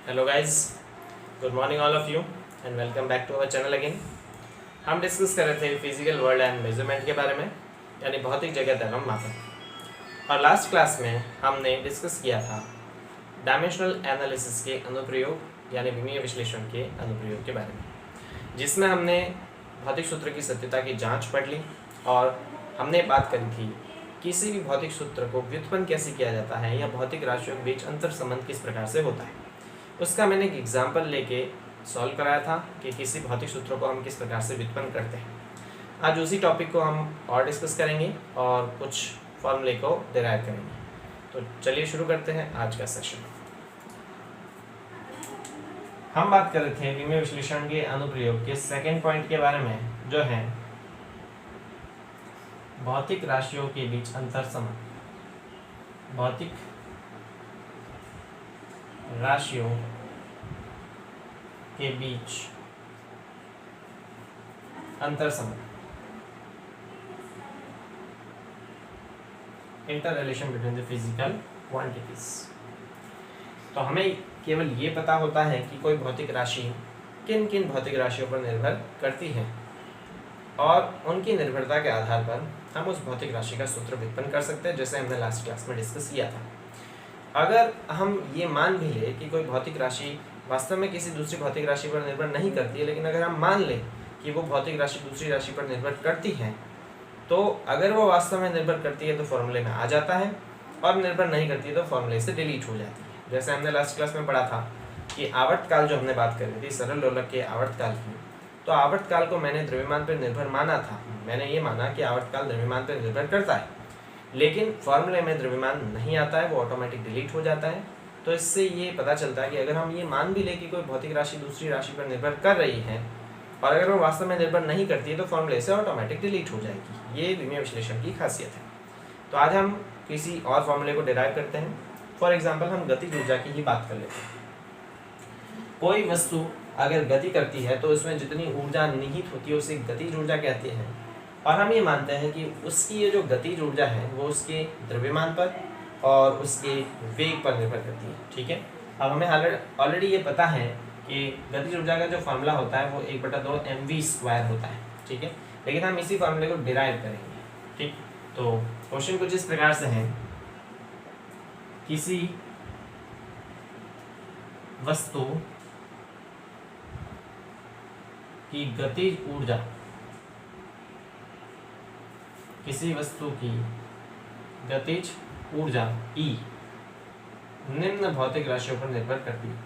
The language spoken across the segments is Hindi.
Hello guys, good morning all of you and welcome back to our channel again. हम डिस्कस कर रहे थे फिजिकल वर्ल्ड एंड मेजरमेंट के बारे में, यानी भौतिक जगत एवं मापन। और लास्ट क्लास में हमने डिस्कस किया था डायमेंशनल एनालिसिस के अनुप्रयोग यानी विमीय विश्लेषण के अनुप्रयोग के बारे में, जिसमें हमने भौतिक सूत्र की सत्यता की जांच पढ़ ली और हमने बात करी थी किसी भी भौतिक सूत्र को व्युत्पन्न कैसे किया जाता है या भौतिक राशियों के बीच अंतर संबंध किस प्रकार से होता है। उसका मैंने एक एग्जाम्पल लेके सॉल्व कराया था कि किसी भौतिक सूत्र को हम किस प्रकार से व्युत्पन्न करते हैं। आज उसी टॉपिक को हम और डिस्कस करेंगे और कुछ फॉर्मूले को डिराइव करेंगे। तो चलिए शुरू करते हैं आज का सेशन। हम बात कर रहे थे विमीय विश्लेषण के अनुप्रयोग के सेकेंड पॉइंट के बारे में, जो है भौतिक राशियों के बीच अंतर संबंध। भौतिक राशियों के बीच अंतर संबंध, inter relation between the physical quantities. तो हमें केवल ये पता होता है कि कोई भौतिक राशि किन किन भौतिक राशियों पर निर्भर करती है और उनकी निर्भरता के आधार पर हम उस भौतिक राशि का सूत्र व्युत्पन्न कर सकते हैं, जैसे हमने लास्ट क्लास में डिस्कस किया था। अगर हम ये मान भी ले कि कोई भौतिक राशि वास्तव में किसी दूसरी भौतिक राशि पर निर्भर नहीं करती है, लेकिन अगर हम मान लें कि वो भौतिक राशि दूसरी राशि पर निर्भर करती है, तो अगर वो वास्तव में निर्भर करती है तो फॉर्मूले में आ जाता है, और निर्भर नहीं करती है तो फॉर्मूले से डिलीट हो जाती है। जैसे हमने लास्ट क्लास में पढ़ा था कि आवर्तकाल, जो हमने बात करी थी सरल लोलक के आवर्तकाल की, तो आवर्तकाल को मैंने द्रव्यमान पर निर्भर माना था। मैंने ये माना कि आवर्तकाल द्रव्यमान पर निर्भर करता है, लेकिन फॉर्मूले में द्रव्यमान नहीं आता है, वो ऑटोमेटिक डिलीट हो जाता है। तो इससे ये पता चलता है कि अगर हम ये मान भी लें कि कोई भौतिक राशि दूसरी राशि पर निर्भर कर रही है और अगर वो वास्तव में निर्भर नहीं करती है तो फॉर्मूले से ऑटोमेटिक डिलीट हो जाएगी। ये विमीय विश्लेषण की खासियत है। तो आज हम किसी और फॉर्मूले को डिराइव करते हैं। फॉर एग्जाम्पल हम गतिज ऊर्जा की ही बात कर लेते हैं। कोई वस्तु अगर गति करती है तो उसमें जितनी ऊर्जा निहित होती है उसे गतिज ऊर्जा कहते हैं, और हम ये मानते हैं कि उसकी ये जो गतिज ऊर्जा है वो उसके द्रव्यमान पर और उसके वेग पर निर्भर करती है। ठीक है, अब हमें ऑलरेडी ये पता है कि गतिज ऊर्जा का जो फॉर्मूला होता है वो 1/2 mv² होता है। ठीक है, लेकिन हम इसी फॉर्मूले को डिराइव करेंगे। ठीक, तो क्वेश्चन कुछ इस प्रकार से है, किसी वस्तु की गतिज ऊर्जा, किसी वस्तु की गतिज ऊर्जा E निम्न भौतिक राशियों पर निर्भर करती है।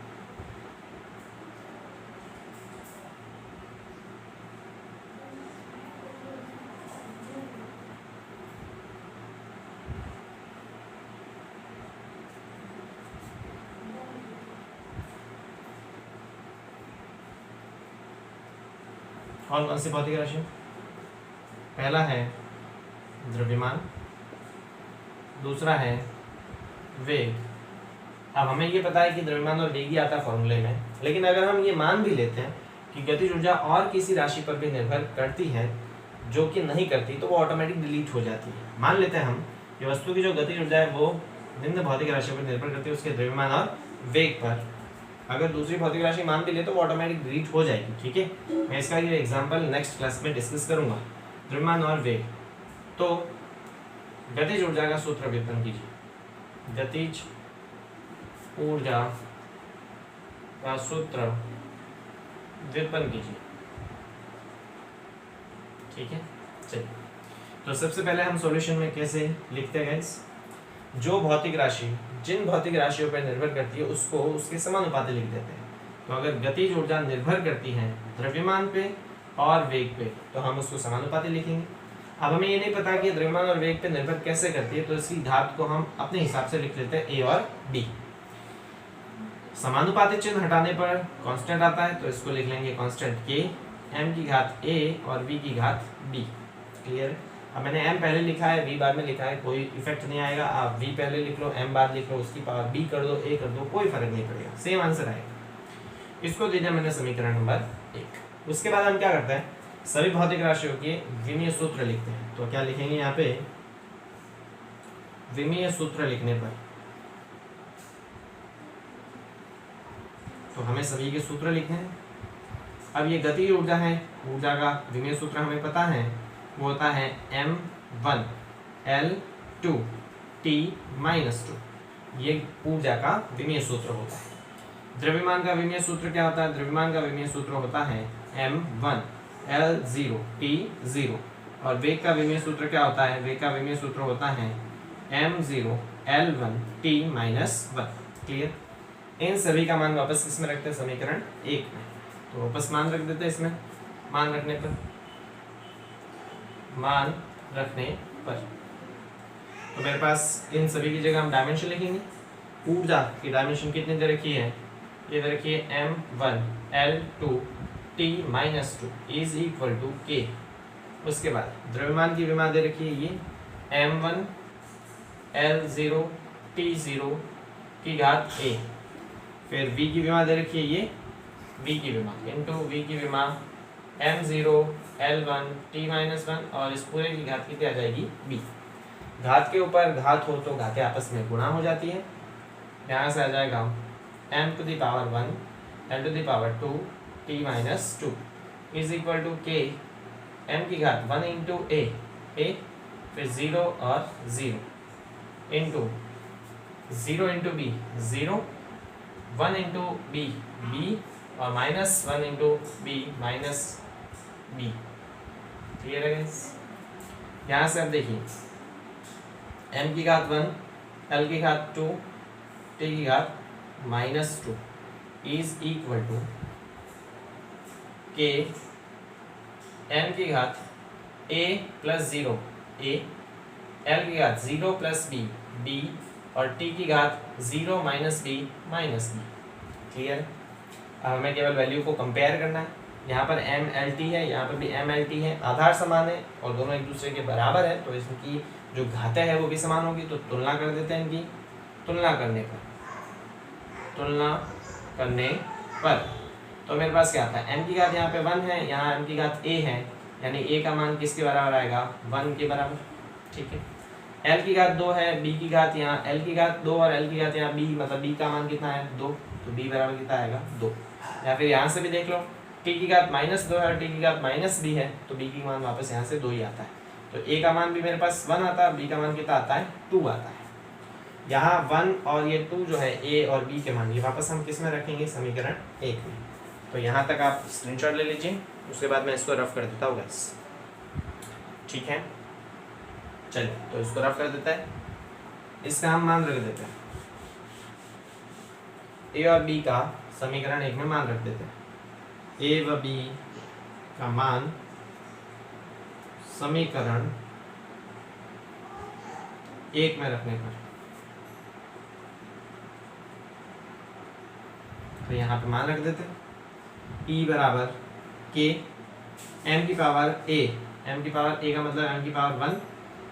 और कौन सी भौतिक राशि? पहला है द्रव्यमान, दूसरा है वेग। अब हमें ये पता है कि द्रव्यमान और वेग ही आता है फॉर्मूले में, लेकिन अगर हम ये मान भी लेते हैं कि गतिज ऊर्जा और किसी राशि पर भी निर्भर करती है जो कि नहीं करती, तो वो ऑटोमेटिक डिलीट हो जाती है। मान लेते हैं हम कि वस्तु की जो गतिज ऊर्जा है वो निम्न भौतिक राशि पर निर्भर करती है, उसके द्रव्यमान और वेग पर। अगर दूसरी भौतिक राशि मान भी ले तो वो ऑटोमेटिक डिलीट हो जाएगी। ठीक है, मैं इसका ये एग्जाम्पल नेक्स्ट क्लास में डिस्कस करूंगा। द्रव्यमान और वेग, तो गतिज ऊर्जा का सूत्र व्युत्पन्न कीजिए। गतिज ऊर्जा का सूत्र व्युत्पन्न कीजिए। ठीक है, चलिए, तो सबसे पहले हम सॉल्यूशन में कैसे लिखते हैं गाइस? जो भौतिक राशि जिन भौतिक राशियों पर निर्भर करती है उसको उसके समानुपाती लिख देते हैं। तो अगर गतिज ऊर्जा निर्भर करती है द्रव्यमान पे और वेग पे, तो हम उसको समानुपाती लिखेंगे। अब हमें ये नहीं पता कि द्रव्यमान और वेग पे निर्भर कैसे करती है, तो इसकी घात को हम अपने हिसाब से लिख लेते हैं a और b। समानुपाती चिन्ह हटाने पर कांस्टेंट आता है, तो इसको लिख लेंगे कांस्टेंट k, m की घात a और v की घात b। क्लियर? अब मैंने m पहले लिखा है, v बाद में लिखा है, कोई इफेक्ट नहीं आएगा। आप v पहले लिख लो, m बाद लिख लो, उसकी पावर b कर दो, a कर दो, कोई फर्क नहीं पड़ेगा, सेम आंसर आएगा। इसको दे दिया मैंने समीकरण नंबर 1। उसके बाद हम क्या करते हैं, सभी भौतिक राशियों के विमीय सूत्र लिखते हैं। तो क्या लिखेंगे यहाँ पे, विमीय सूत्र लिखने पर तो हमें सभी के सूत्र लिखने हैं। अब ये गतिज ऊर्जा है, ऊर्जा का विमीय सूत्र हमें पता है, वो होता है m1L2T-2। ये ऊर्जा का विमीय सूत्र होता है। द्रव्यमान का विमीय सूत्र क्या होता है? द्रव्यमान का विमीय सूत्र होता है m1L0T0। और वेग का विमीय सूत्र क्या होता है? वेग का विमीय सूत्र होता है m0L1T-1। क्लियर? इन सभी का मान वापस किसमें रखते हैं? समीकरण 1 में। तो वापस मान रख देते हैं इसमें। मान रखने पर तो मेरे पास इन सभी की जगह हम डायमेंशन लिखेंगे। ऊर्जा की डायमेंशन कितनी दे रखी है? ये दे रखी है m1L2T-2 is equal to k। उसके बाद द्रव्यमान की विमा दे रखी है ये m1L0T0 की घात a। फिर v की विमा दे रखी है ये v की विमा इंटू v की विमा m0L1T-1 और इस पूरे की घात कितनी आ जाएगी? b। घात के ऊपर घात हो तो घातें आपस में गुणा हो जाती है। यहाँ से आ जाएगा m⁻1 m⁻2 T-2 is equal to k m की घात 1 इंटू a फिर 0 और 0 into 0 into b 0 1 into b और -1 into b minus b। Clear है गाइस? यहाँ से अब देखिए m की घात 1 l की घात 2 t की घात -2 is equal to k m की घात a प्लस 0 a l की घात 0 प्लस b b और t की घात 0 minus b minus b। Clear? अब हमें केवल वैल्यू को कंपेयर करना है। यहाँ पर m_l_t है, यहाँ पर भी m_l_t है, आधार समान है और दोनों एक दूसरे के बराबर है, तो इसकी जो घातें है वो भी समान होगी। तो तुलना कर देते हैं इनकी। तुलना करने पर तो मेरे पास क्या आता है? m की घात यहाँ पे 1 है, यहाँ m की घात a है, यानी a का मान किसके बराबर आएगा? 1 के बराबर। ठीक है। l की घात 2 है, b की घात यहाँ l की घात 2 और l की घात यहाँ b, मतलब b का मान कितना है? 2, तो b बराबर कितना आएगा? 2। या फिर यहाँ से भी देख लो t की घात -2 है और t की घात -b है, तो b की मान वापस यहाँ से 2 ही आता है। तो a का मान भी मेरे पास 1 आता है, b का मान कितना आता है? 2 आता है। यहाँ 1 और ये 2 जो है a और b के मान, ये वापस हम किस में रखेंगे? समीकरण 1 में। तो यहाँ तक आप स्क्रीनशॉट ले लीजिए, उसके बाद मैं इसको रफ कर देता हूँ गाइस। ठीक है, चलिए तो इसको रफ कर देता है। इसका हम मान रख देते हैं, a और b का समीकरण 1 में मान रख देते हैं। a व b का मान समीकरण 1 में रखने पर तो यहाँ पे मान रख देते हैं E बराबर k m की पावर a, m की पावर a का मतलब m की पावर 1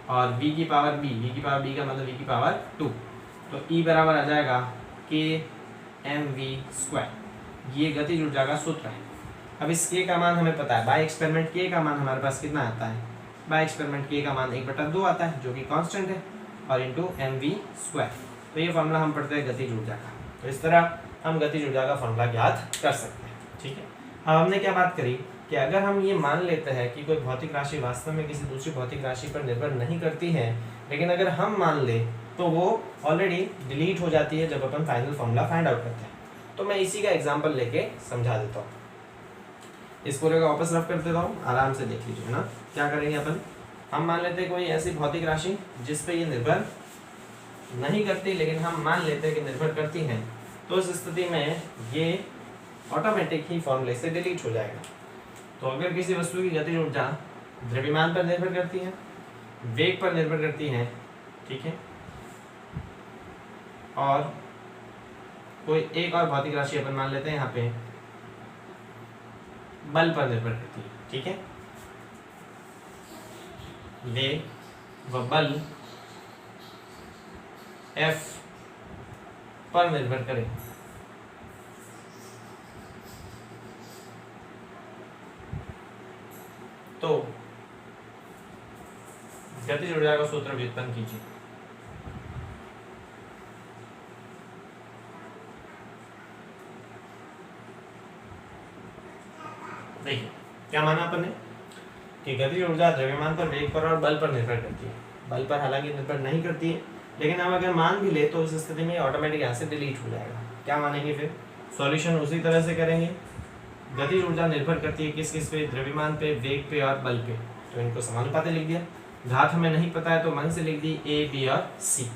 और v की पावर b, v की पावर b का मतलब v की पावर 2। तो E बराबर आ जाएगा k mv²। ये गतिज ऊर्जा का सूत्र है। अब इस k का मान हमें पता है, बाय एक्सपेरिमेंट k का मान हमारे पास कितना आता है? बाय एक्सपेरिमेंट k का मान 1/2 आता है, जो कि कांस्टेंट है, और इंटू mv²। तो ये फॉर्मूला हम पढ़ते हैं गतिज ऊर्जा का। तो इस तरह हम गतिज ऊर्जा का फॉर्मूला ज्ञात कर सकते हैं। ठीक है। अब हमने क्या बात करी कि अगर हम ये मान लेते हैं कि कोई भौतिक राशि वास्तव में किसी दूसरी भौतिक राशि पर निर्भर नहीं करती है, लेकिन अगर हम मान ले तो वो ऑलरेडी डिलीट हो जाती है जब अपन फाइनल फॉर्मूला फाइंड आउट करते हैं। तो मैं इसी का एग्जाम्पल लेके समझा देता हूँ। इस पूरे का वापस रफ कर देता हूँ, आराम से देख लीजिए ना। क्या करेंगे अपन? हम मान लेते हैं कोई ऐसी भौतिक राशि जिस पे ये निर्भर नहीं करती, लेकिन हम मान लेते हैं कि निर्भर करती हैं। तो उस स्थिति में ये ऑटोमेटिक ही फॉर्मूले से डिलीट हो जाएगा। तो अगर किसी वस्तु की गतिज ऊर्जा द्रव्यमान पर निर्भर करती है, वेग पर निर्भर करती है, ठीक है, और कोई एक और भौतिक राशि अपन मान लेते हैं यहाँ पे बल पर निर्भर करती है, ठीक है, वेग व बल F पर निर्भर करे, तो गतिज ऊर्जा का सूत्र व्युत्पन्न कीजिए। क्या माना अपन ने कि गतिज ऊर्जा द्रव्यमान पर, वेग पर और बल पर निर्भर करती है। बल पर हालांकि निर्भर नहीं करती है, लेकिन हम अगर मान भी ले तो उस स्थिति में ऑटोमेटिक यहाँ से डिलीट हो जाएगा। क्या मानेंगे फिर? सॉल्यूशन उसी तरह से करेंगे। गतिज ऊर्जा निर्भर करती है किस किस पे? द्रव्यमान पे, वेग पे और बल पे। तो इनको समानुपाती लिख दिया। घात हमें नहीं पता है तो मन से लिख दी ए, बी और सी।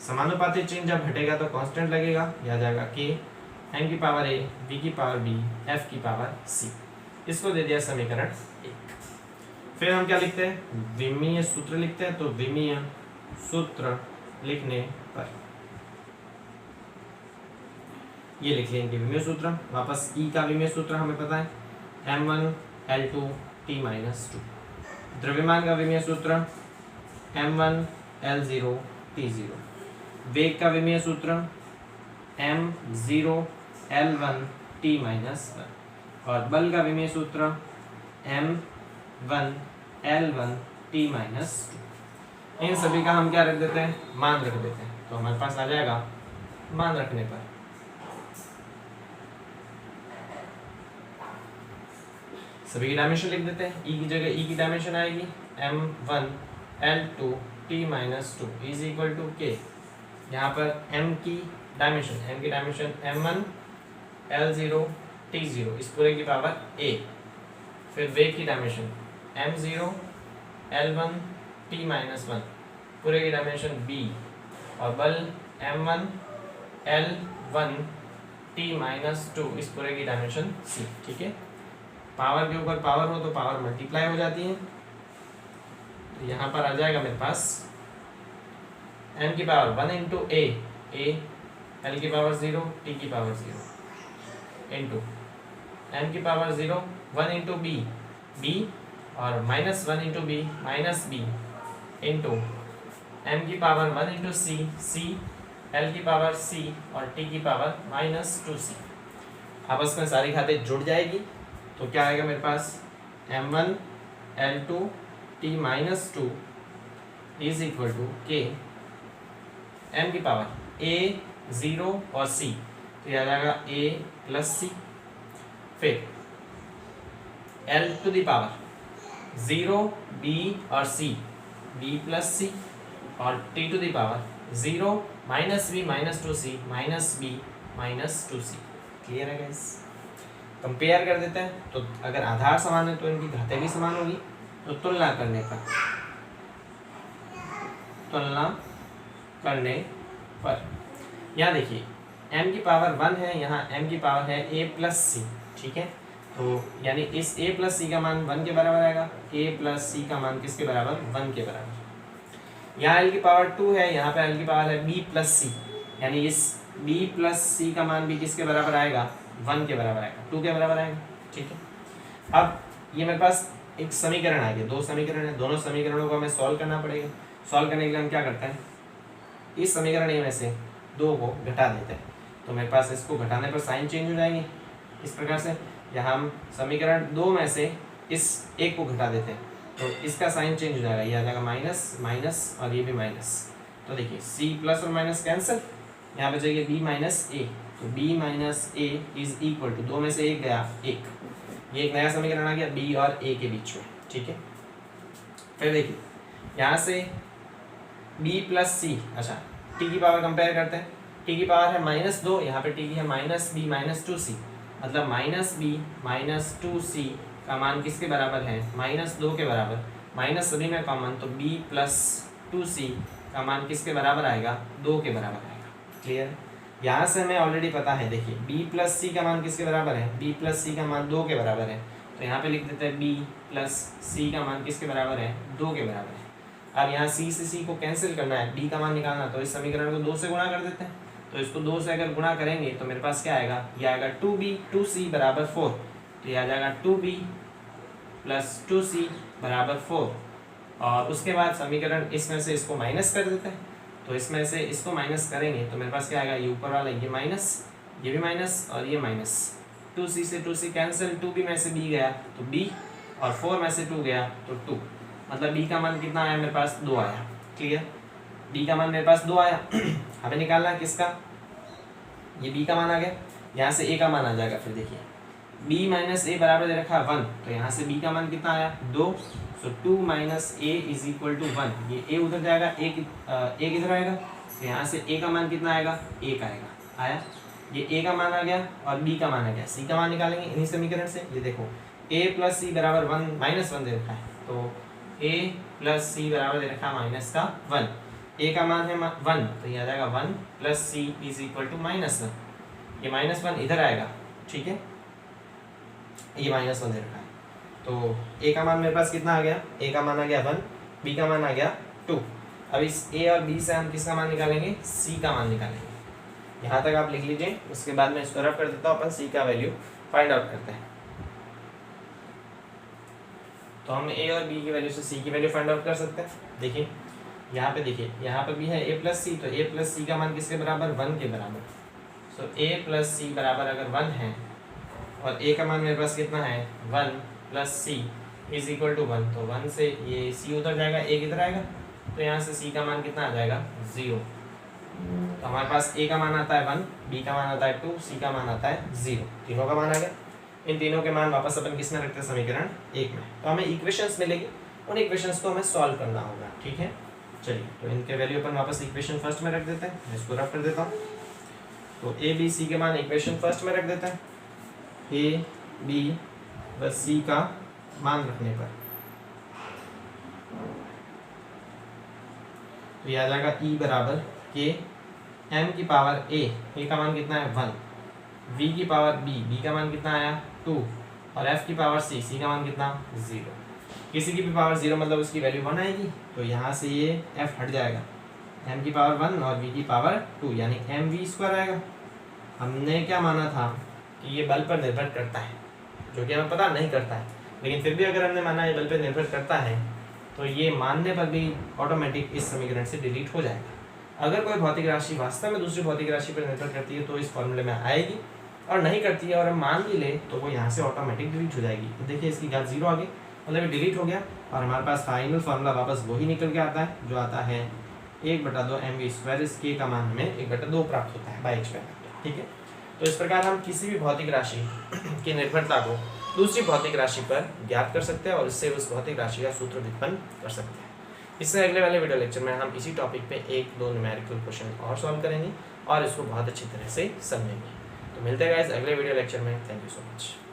समानुपाती चिन्ह जब हटेगा तो कांस्टेंट लगेगा, याद आएगा के एम की पावर ए, बी की पावर बी, एफ की पावर सी। इसको दे दिया समीकरण 1। फिर हम क्या लिखते हैं? विमीय सूत्र लिखते हैं। तो विमीय सूत्र लिखने पर ये लिख लेंगे विमीय सूत्र। वापस ई का विमीय सूत्र हमें पता है, m1 L2 T-2। द्रव्यमान का विमीय सूत्र m1 L0 T0। वेग का विमीय सूत्र m0 L1 T-1। और बल का विमीय सूत्र m1 L1 T-2। इन सभी का हम क्या रख देते हैं? मान रख देते हैं। तो हमारे पास आ जाएगा मान रखने पर सभी की डायमेंशन लिख देते हैं। ई की जगह ई की डायमेंशन आएगी m1 L2 T-2 is equal to के। यहाँ पर m की डायमेंशन m1 L0 T0 इस पूरे की पावर a। फिर वेग की डायमेंशन m0 L1 T-1 पूरे की डायमेंशन b। और बल m1 L1 T-2 इस पूरे की डायमेंशन c। ठीक है, पावर के ऊपर पावर हो तो पावर मल्टीप्लाई हो जाती है। तो यहाँ पर आ जाएगा मेरे पास m की पावर 1 इंटू a, L की पावर 0, T की पावर 0 इंटू m की पावर 0 1 इंटू b और -1 into b minus b into m की पावर 1 इंटू c, L की पावर c और T की पावर -2c। आपस में सारी घातें जुड़ जाएगी तो क्या आएगा मेरे पास? m1 L2 T-2 is equal to k m की पावर a, 0 और c। तो यह आ जाएगा a प्लस सी। फिर L to the power 0, b और c, b प्लस सी। और t to the power 0 minus b minus 2c minus b minus 2c। Clear है गाइस? कंपेयर कर देते हैं। तो अगर आधार समान है तो इनकी घातें भी समान होगी। तो तुलना करने पर यहाँ देखिए m की पावर 1 है, यहाँ m की पावर है a प्लस सी। ठीक है, तो यानी इस a प्लस सी का मान 1 के बराबर आएगा। a प्लस सी का मान किसके बराबर? 1 के बराबर। यहाँ l की पावर 2 है, यहाँ पे l की पावर है b प्लस सी, यानी इस b प्लस सी का मान भी किसके बराबर आएगा? 1 के बराबर आएगा, 2 के बराबर आएगा। ठीक है, अब ये मेरे पास एक समीकरण आ गया, 2 समीकरण है, दोनों समीकरणों को हमें सॉल्व करना पड़ेगा। सॉल्व करने के लिए हम क्या करते हैं? इस समीकरण में से 2 को घटा देते हैं। तो मेरे पास इसको घटाने पर साइन चेंज हो जाएंगे इस प्रकार से। यहाँ हम समीकरण 2 में से इस एक को घटा देते हैं तो इसका साइन चेंज हो जाएगा, ये आ जाएगा माइनस माइनस और ये भी माइनस। तो देखिए c प्लस और माइनस कैंसिल, यहाँ बचेगा b माइनस ए। तो b minus a is equal to 2 में से 1 गया 1। ये एक नया समीकरण आ गया b और a के बीच में। ठीक है, फिर देखिए यहाँ से b प्लस सी, अच्छा t की पावर कंपेयर करते हैं। t की पावर है -2, यहाँ पे t की है -b माइनस 2c, मतलब -b माइनस 2c का मान किसके बराबर है? -2 के बराबर। माइनस सभी में कॉमन, तो b प्लस 2c का मान किसके बराबर आएगा? 2 के बराबर आएगा। क्लियर? यहाँ से हमें ऑलरेडी पता है, देखिए b प्लस सी का मान किसके बराबर है? b प्लस सी का मान 2 के बराबर है। तो यहाँ पे लिख देते हैं b प्लस सी का मान किसके बराबर है? 2 के बराबर है। अब यहाँ c से c को कैंसिल करना है, b का मान निकालना, तो इस समीकरण को 2 से गुणा कर देते हैं। तो इसको 2 से अगर गुणा करेंगे तो मेरे पास क्या आएगा? ये आएगा 2b 2c बराबर 4। तो ये आ जाएगा 2b प्लस 2c बराबर 4। और उसके बाद समीकरण इसमें से इसको माइनस कर देते हैं। तो इसमें से इसको माइनस करेंगे तो मेरे पास क्या आएगा? ये ऊपर वाला ये माइनस, ये भी माइनस और ये माइनस। 2c से 2c कैंसिल, 2b में से b गया तो b और 4 में से 2 गया तो 2, मतलब b का मान कितना आया मेरे पास? 2 आया। क्लियर? b का मान मेरे पास 2 आया। हमें निकालना है किसका? ये b का मान आ गया, यहाँ से a का मान आ जाएगा। फिर देखिए b माइनस ए बराबर दे रखा है 1, तो यहाँ से b का मान कितना आया 2, so 2 minus a is equal to 1, ये a उधर जाएगा, a किधर आएगा, तो यहाँ से a का मान कितना आएगा 1 आएगा, आया, ये a का मान आ गया और b का मान आ गया, c का मान निकालेंगे इन्हीं समीकरण से। ये देखो a प्लस सी बराबर 1 माइनस 1 दे रखा है, तो a प्लस सी बराबर दे रखा है माइनस का 1, a का मान है 1, तो ये आ जाएगा 1 plus c is equal to minus 1, ये माइनस 1 इधर आएगा, ठीक है, ये माइनस 1 दे रखा है, तो a का मान मेरे पास कितना आ गया, a का मान आ गया 1, b का मान आ गया 2। अब इस a और b से हम किसका मान निकालेंगे, c का मान निकालेंगे। यहाँ तक आप लिख लीजिए, उसके बाद मैं इसको रफ कर देता हूँ, अपन c का वैल्यू फाइंड आउट करते हैं। तो हम a और b की वैल्यू से c की वैल्यू फाइंड आउट कर सकते हैं। देखिए यहाँ पे, देखिए यहाँ पर भी है a प्लस सी, तो a प्लस सी का मान किसके बराबर 1 के बराबर, सो a प्लस सी बराबर अगर 1 है और a का मान मेरे पास कितना है 1 plus c is equal to 1, तो 1 से ये c उधर जाएगा, a किधर आएगा, तो यहाँ से c का मान कितना आ जाएगा 0, तो हमारे पास a का मान आता है 1, b का मान आता है 2, c का मान आता है 0, तीनों का मान आ गया। इन तीनों के मान वापस अपन किस में रखते हैं, समीकरण 1 में, तो हमें इक्वेशंस मिलेगी, उन इक्वेशंस को हमें सॉल्व करना होगा, ठीक है। चलिए, तो इनके वैल्यू अपन वापस इक्वेशन फर्स्ट में रख देते हैं, मैं इसको रफ कर देता हूँ। तो a b c के मान इक्वेशन फर्स्ट में रख देते हैं, a b व c का मान रखने पर तो यह आ जाएगा e बराबर k m की पावर a का मान कितना है 1, v की पावर b का मान कितना आया 2, और f की पावर c का मान कितना 0। किसी की भी पावर 0 मतलब उसकी वैल्यू 1 आएगी, तो यहाँ से ये f हट जाएगा, m की पावर 1 और v की पावर 2 यानी mv² आएगा। हमने क्या माना था कि ये बल पर निर्भर करता है, जो कि हमें पता नहीं करता है, लेकिन फिर भी अगर हमने माना ये बल पर निर्भर करता है, तो ये मानने पर भी ऑटोमेटिक इस समीकरण से डिलीट हो जाएगा। अगर कोई भौतिक राशि वास्तव में दूसरी भौतिक राशि पर निर्भर करती है तो इस फॉर्मूले में आएगी, और नहीं करती है और हम मान भी ले तो वो यहाँ से ऑटोमेटिक डिलीट हो जाएगी। तो देखिए इसकी घात 0 आ गई, मतलब ये डिलीट हो गया, और हमारे पास फाइनल फार्मूला वापस वही निकल के आता है जो आता है 1/2 mv²। इस k का मान हमें 1/2 प्राप्त होता है बाई एक्सपेरिमेंट, ठीक है। तो इस प्रकार हम किसी भी भौतिक राशि की निर्भरता को दूसरी भौतिक राशि पर ज्ञात कर सकते हैं और इससे उस भौतिक राशि का सूत्र व्युत्पन्न कर सकते हैं। इससे अगले वाले वीडियो लेक्चर में हम इसी टॉपिक पे 1-2 न्यूमेरिकल क्वेश्चन और सॉल्व करेंगे और इसको बहुत अच्छी तरह से समझेंगे। तो मिलते हैं गाइस अगले वीडियो लेक्चर में। Thank you so much.